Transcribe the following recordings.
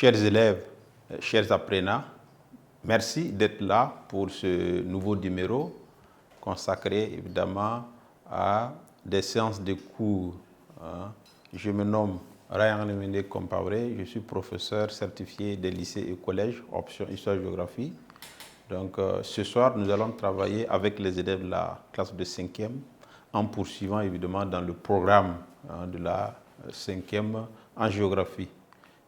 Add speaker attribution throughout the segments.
Speaker 1: Chers élèves, chers apprenants, merci d'être là pour ce nouveau numéro consacré évidemment à des séances de cours. Je me nomme Ryan Lemene Compaoré, je suis professeur certifié des lycées et collèges, option Histoire-Géographie. Donc ce soir, nous allons travailler avec les élèves de la classe de 5e en poursuivant évidemment dans le programme de la 5e en géographie.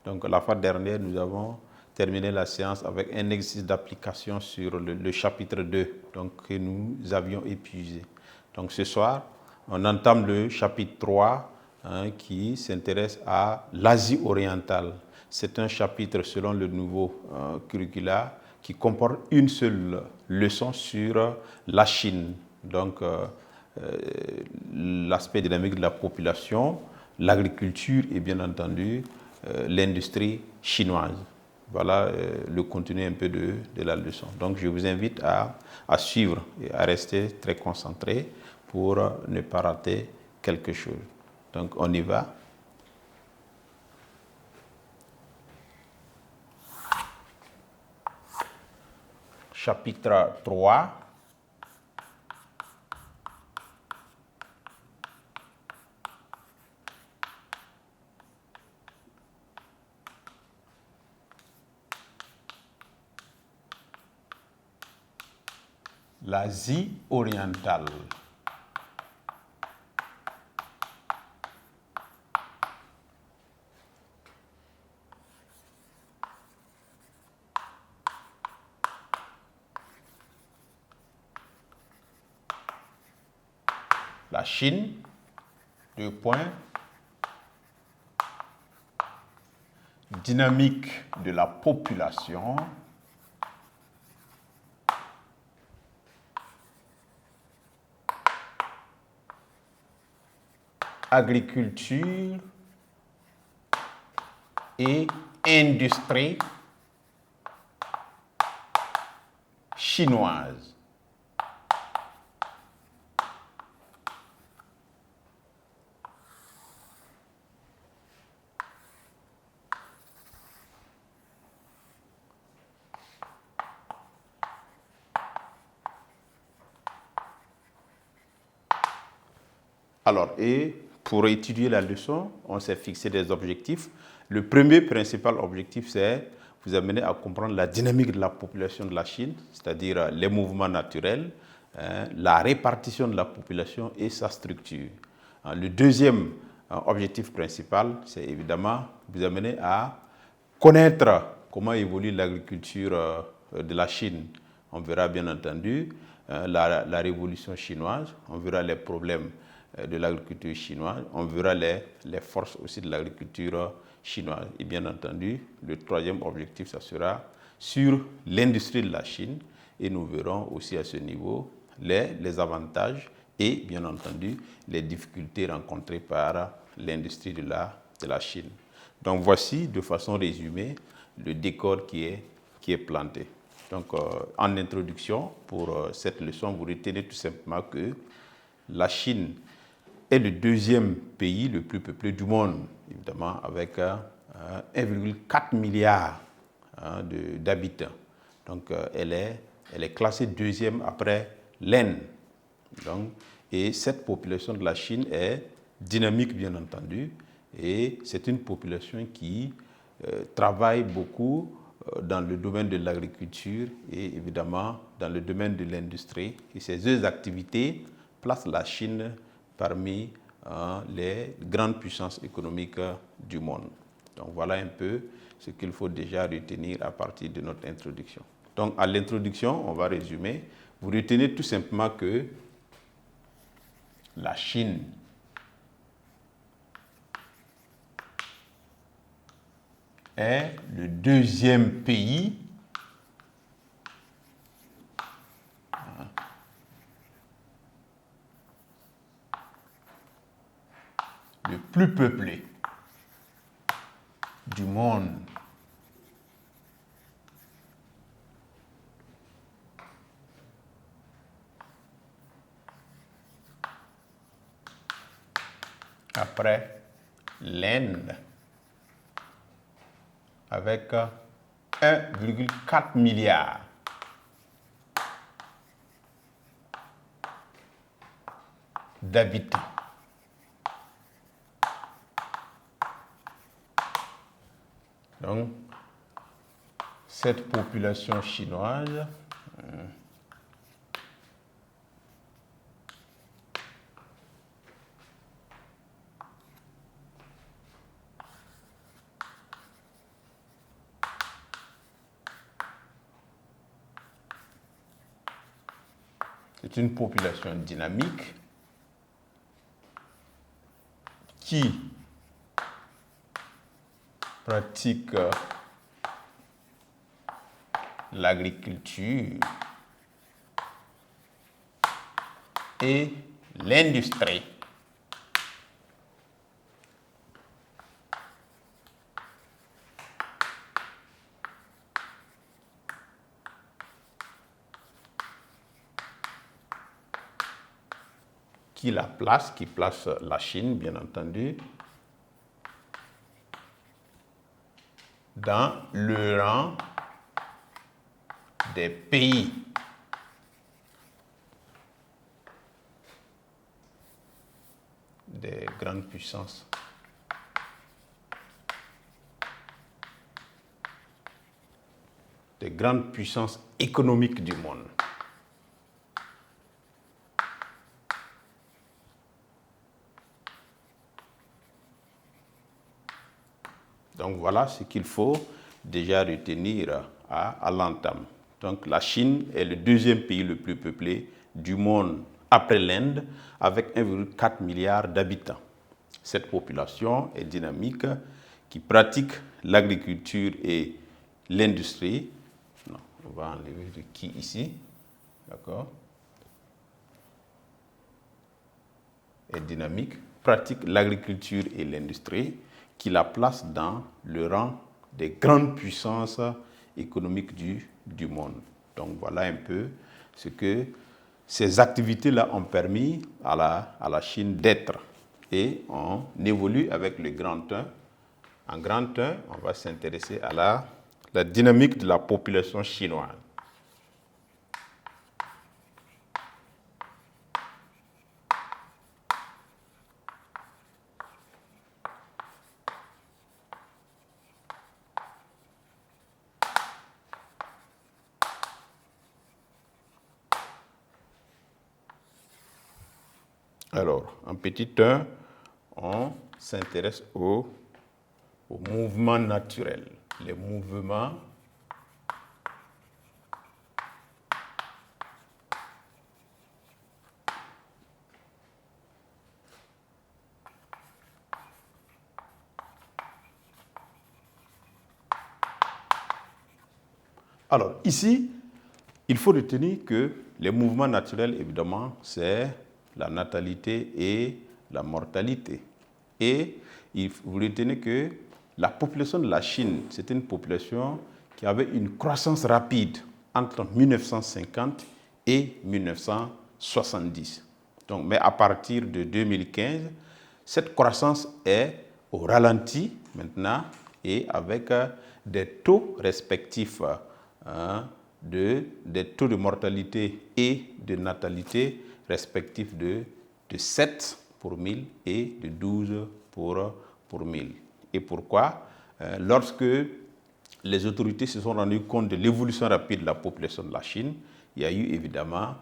Speaker 1: Donc la fois dernière, nous avons terminé la séance avec un exercice d'application sur le chapitre 2 donc, que nous avions épuisé. Donc ce soir, on entame le chapitre 3 qui s'intéresse à l'Asie orientale. C'est un chapitre selon le nouveau curricula qui comporte une seule leçon sur la Chine. Donc l'aspect dynamique de la population, l'agriculture et bien entendu l'industrie chinoise. Voilà le contenu un peu de la leçon. Donc je vous invite à suivre et à rester très concentré pour ne pas rater quelque chose. Donc on y va. Chapitre 3. L'Asie orientale. La Chine, deux points, dynamique de la population, agriculture et industrie chinoise. Alors, et pour étudier la leçon, on s'est fixé des objectifs. Le premier principal objectif, c'est vous amener à comprendre la dynamique de la population de la Chine, c'est-à-dire les mouvements naturels, la répartition de la population et sa structure. Le deuxième objectif principal, c'est évidemment vous amener à connaître comment évolue l'agriculture de la Chine. On verra bien entendu la révolution chinoise, on verra les problèmes de l'agriculture chinoise, on verra les forces aussi de l'agriculture chinoise. Et bien entendu, le troisième objectif, ça sera sur l'industrie de la Chine et nous verrons aussi à ce niveau les avantages et bien entendu les difficultés rencontrées par l'industrie de la Chine. Donc voici de façon résumée le décor qui est planté. Donc en introduction pour cette leçon, vous retenez tout simplement que la Chine est le deuxième pays le plus peuplé du monde, évidemment, avec 1,4 milliard d'habitants. Donc, elle est classée deuxième après l'Inde. Et cette population de la Chine est dynamique, bien entendu, et c'est une population qui travaille beaucoup dans le domaine de l'agriculture et évidemment dans le domaine de l'industrie. Et ces deux activités placent la Chine parmi les grandes puissances économiques du monde. Donc voilà un peu ce qu'il faut déjà retenir à partir de notre introduction. Donc à l'introduction, on va résumer. Vous retenez tout simplement que la Chine est le deuxième pays le plus peuplé du monde. Après l'Inde. avec 1,4 milliard d'habitants. Donc, cette population chinoise c'est une population dynamique qui pratique l'agriculture et l'industrie. Qui place la Chine, bien entendu, dans le rang des pays des grandes puissances économiques du monde. Donc voilà ce qu'il faut déjà retenir à l'entame. Donc la Chine est le deuxième pays le plus peuplé du monde après l'Inde, avec 1,4 milliard d'habitants. Cette population est dynamique, qui pratique l'agriculture et l'industrie. Non, on va enlever le qui ici. D'accord? Est dynamique, pratique l'agriculture et l'industrie, qui la place dans le rang des grandes puissances économiques du monde. Donc voilà un peu ce que ces activités-là ont permis à la Chine d'être. Et on évolue avec le grand 1. En grand 1, on va s'intéresser à la dynamique de la population chinoise. Alors, en petit 1, on s'intéresse aux mouvements naturels. Les mouvements Alors, ici, il faut retenir que les mouvements naturels, évidemment, c'est la natalité et la mortalité. Et vous retenez que la population de la Chine, c'était une population qui avait une croissance rapide entre 1950 et 1970. Donc, mais à partir de 2015, cette croissance est au ralenti maintenant et avec des taux respectifs des taux de mortalité et de natalité respectifs de 7 pour 1000 et de 12 pour 1000. Et pourquoi? Lorsque les autorités se sont rendues compte de l'évolution rapide de la population de la Chine, il y a eu évidemment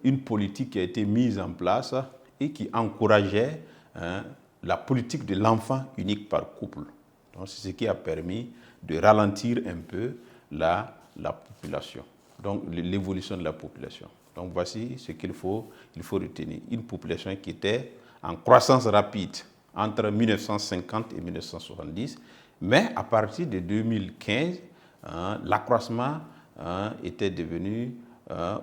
Speaker 1: une politique qui a été mise en place et qui encourageait la politique de l'enfant unique par couple. Donc, c'est ce qui a permis de ralentir un peu la population, donc l'évolution de la population. Donc voici ce qu'il faut retenir. Une population qui était en croissance rapide entre 1950 et 1970, mais à partir de 2015, l'accroissement était devenu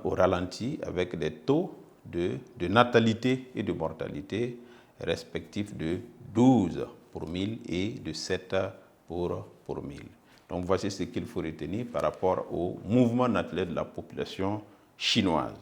Speaker 1: au ralenti avec des taux de natalité et de mortalité respectifs de 12 pour 1000 et de 7 pour 1000. Donc voici ce qu'il faut retenir par rapport au mouvement naturel de la population chinoise.